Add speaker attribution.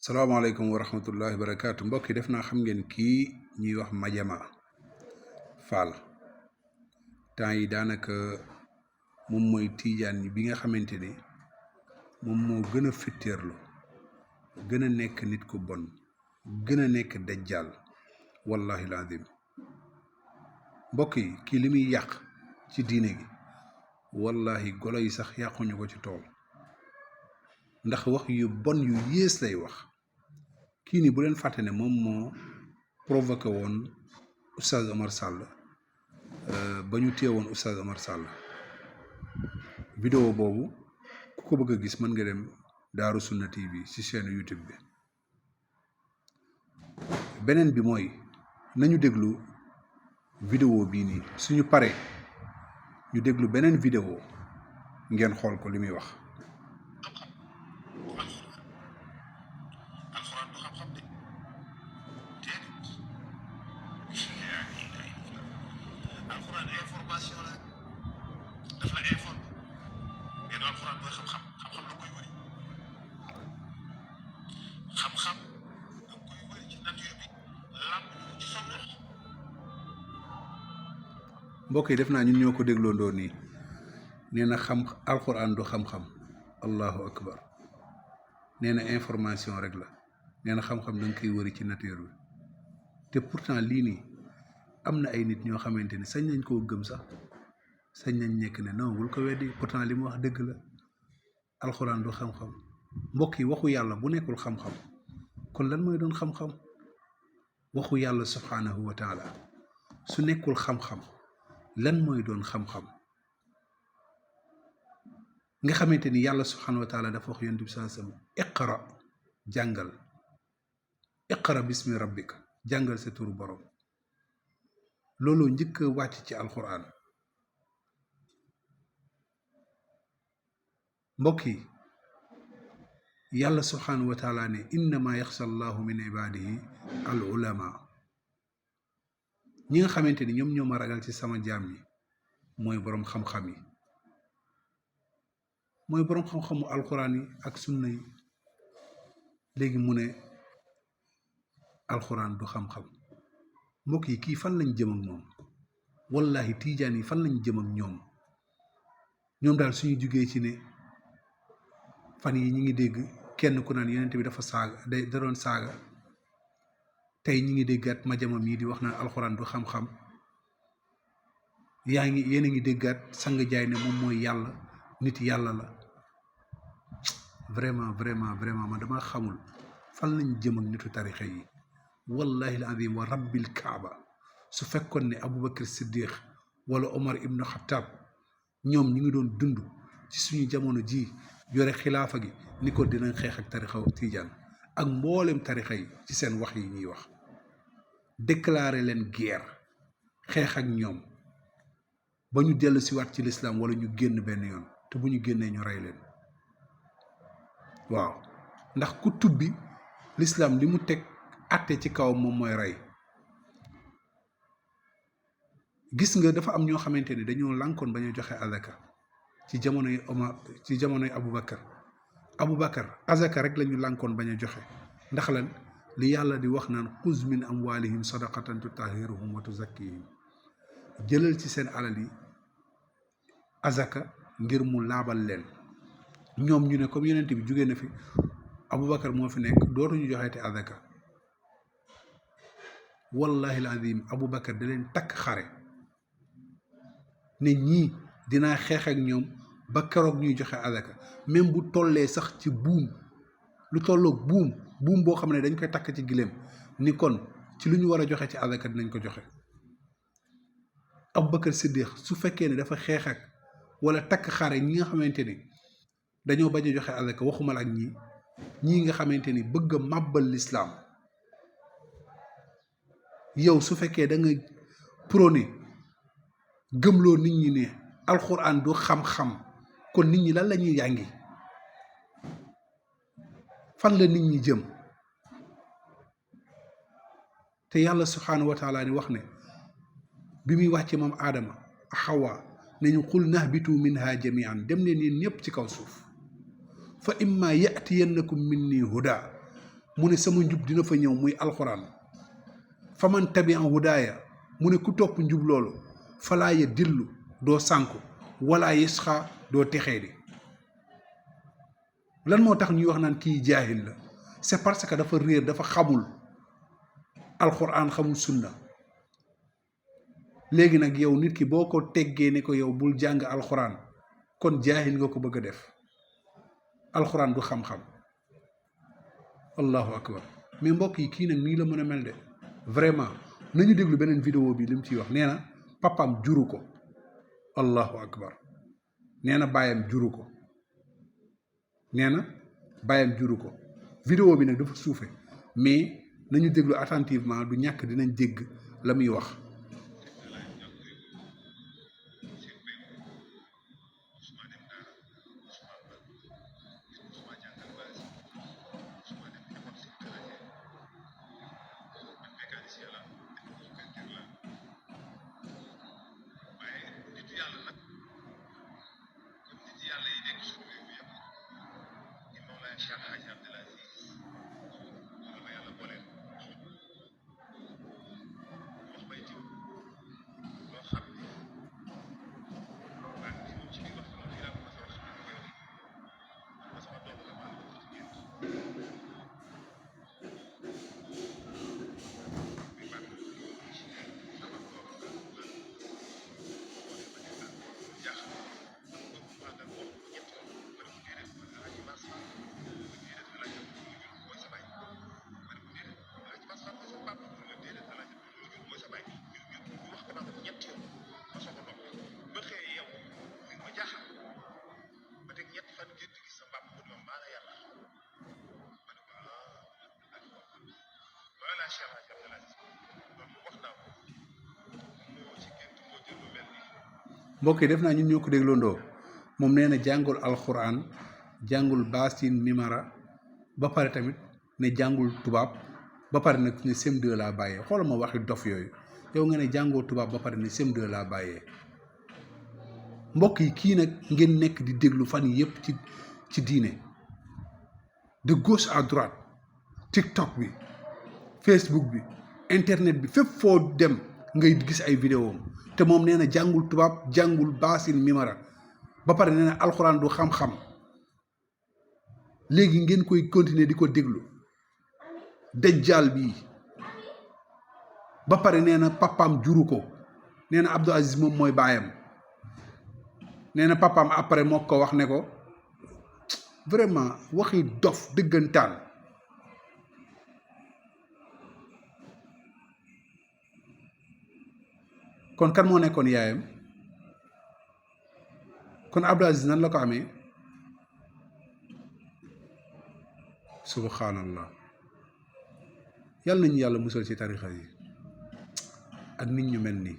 Speaker 1: salaamaaleykum wa rahmatullahi wa barakaatu mbokk yi def naa xam ngeen kii ñuy wax Madiama Fall temps yi daanaka moom mooy tiijaan yi bi nga xamante ni moom moo gën a fitteerlu gën a nekk nit ku bon gën a nekk dajjal wallahi lazim mbokk yi kii li muy yàq ci diine gi wallahi golo yi sax yàquñu ko ci tool ndax wax yu bon yu yées lay wax kii nii bu leen fàtte ne moom moo provoqué woon Oustaz Omar Sall ba ñu téewoon Oustaz Omar Sall vidéo boobu ku ko bëgg a gis mën nga dem Daaru Sunna TV ci chaîne YouTube bi beneen bi mooy nañu déglu vidéo bii nii suñu paree ñu déglu beneen vidéo ngeen xool ko li muy wax mbokk yi def naa ñun ñoo ko dégloondoo nii nee na xam alxuraan du xam-xam allahu akbar nee na information rek la nee na xam-xam da nga koy wëri ci nature bi te pourtant lii nii am na ay nit ñoo xamante ni sañ nañ koo gëm sax sañ nañ nekk ne non bul ko weddi pourtant li mu wax dëgg la alxuraan du xam-xam mbokk yi waxu yàlla bu nekkul xam-xam kon lan mooy doon xam-xam waxu yàlla subhanahu wa taala su nekkul xam-xam lan mooy doon xam-xam nga xamante ni yàlla subhanahu wa taala dafa wax yonent bi sallallahu alayhi wasallam iqra jàngal iqra bismi rabbika jàngal sa turu borom looloo njëkk a wàcc ci alquran mbokk yi yàlla subhanahu wa taala ne innama yaxsha allahu min ibadihi al ulama ñi nga xamante ni ñoom ñoo ma ragal ci sama jaam yi mooy boroom xam-xam yi mooy boroom xam-xamu alxuraan yi ak sunna yi léegi mu ne alxuraan du xam-xam mbokk yi kii fan lañ jëm ak moom wallahi tiijaan yi fan lañ jëm ak ñoom daal suñu jugee ci ne fan yi ñi ngi dégg kenn ku naan yonent bi dafa saaga da doon saaga tey ñi ngi déggaat Madiama mii di wax naan alxuraan du xam-xam yéen a ngi déggaat sang jaay ne moom mooy yàlla nit yàlla la vraiment man dama xamul fan lañ jëm ak nitu tarixa yi wallahi alazim wa rabbil kaaba su fekkoon ne Aboubacar Siddiq wala Omar ibnu Xattaab ñoom ñi ngi doon dund ci suñu jamono ji yore xilaafa gi ni ko dinañ xeex ak tarixa tiijaan ak mboolem tarixa yi ci seen wax yi ñuy wax déclarer leen guerre xeex ak ñoom ba ñu dellu siwaat ci lislaam wala ñu génn benn yoon te bu ñu génnee ñu rey leen waaw ndax ku tubbi lislaam li mu teg àtte ci kaw moom mooy rey gis nga dafa am ñoo xamante ni dañoo lànkoon ba ñu joxe azaka ci jamonoy Omar ci jamonoy Aboubacar azaka rek lañu lànkoon bañ a joxe ndax lan li yàlla di wax naan xuz min amwalihim sadaqatan tutahhiruhum wa tuzakkihim jëlal ci seen alal yi azaka ngir mu laabal leen ñoom ñu ne comme yonent bi jóge na fi Aboubacar moo fi nekk dootuñu joxeete azaka wallahi alazim Aboubacar da leen takk xare ne ñii dinaa xeex ak ñoom ba keroog ñuy joxe azaka même bu tollee sax ci buum lu tolloog buum boo xam ne dañ koy takk ci gileem ni kon ci lu ñu war a joxe ci azaka dinañ ko joxe Aboubacar Siddiq su fekkee ne dafa xeex ak wala takk xare ñi nga xamante ni dañoo bañ a joxe azaka waxumal ak ñii nga xamante ni bëgg a màbbal lislaam yow su fekkee da nga prôné gëmloo nit ñi ne alxuraan du xam-xam kon nit ñi lan la ñuy jàngi fan la nit ñi jëm te yàlla subhaanahu wa taala ni wax ne bi muy wàcce moom aadama xawa nañu qul nahbitu minha jamian dem leen yéen ñëpp ci kaw suuf fa imma yatiyannakum minni huda mu ne sama njub dina fa ñëw muy alxuraan faman tabi'a hudaaya mu ne ku topp njub loolu falaa ya dillu doo sànku wala yasqa doo texee di lan moo tax ñuy wax naan kii jaahil la c'est parce que dafa réer dafa xamul alxuraan xamul sunna léegi nag yow nit ki boo ko teggee ne ko yow bul jàng alxuraan kon jaahil nga ko bëgg a def alxuraan du xam-xam allahu akbar mais mbokk yi kii nag nii la mën a mel de vraiment nañu déglu beneen vidéo bi li mu ciy wax nee na papaam juru ko allahu akbar nee na baayam juru ko nee na baayam juru ko vidéo bi nag dafa suufe mais nañu déglu attentivement du ñàkk dinañ dégg la muy wax mbokk yi def naa ñun ñoo ko dégloondoo moom nee na jàngul alxuraan jàngul baasin mimara ba pare tamit ne jàngul tubaab ba pare nag ne CM2 laa bàyyee xoolal ma waxi dof yooyu yow nga ne jàngoo tubaab ba pare ne CM2 laa bàyyee mbokk yi kii nag ngeen nekk di déglu fan yi yëpp ci diine de gauche à droite TikTok bi Facebook bi internet bi fépp foo dem ngay gis ay vidéo te moom nee na jàngul tubaab jàngul baasin mimara ba pare nee na alxuraan du xam-xam léegi ngeen koy continuer di ko déglu dajjaal bii ba pare nee na papaam juru ko nee na Abdou Aziz moom mooy baayam nee na papaam après moo ko wax ne ko vraiment waxi dof dëggantaan kon kan moo nekkoon yaayam kon Abdou Aziz nan la ko amee subhanallah yàlla nañu yàlla musal ci tarixa yi ak nit ñu mel nii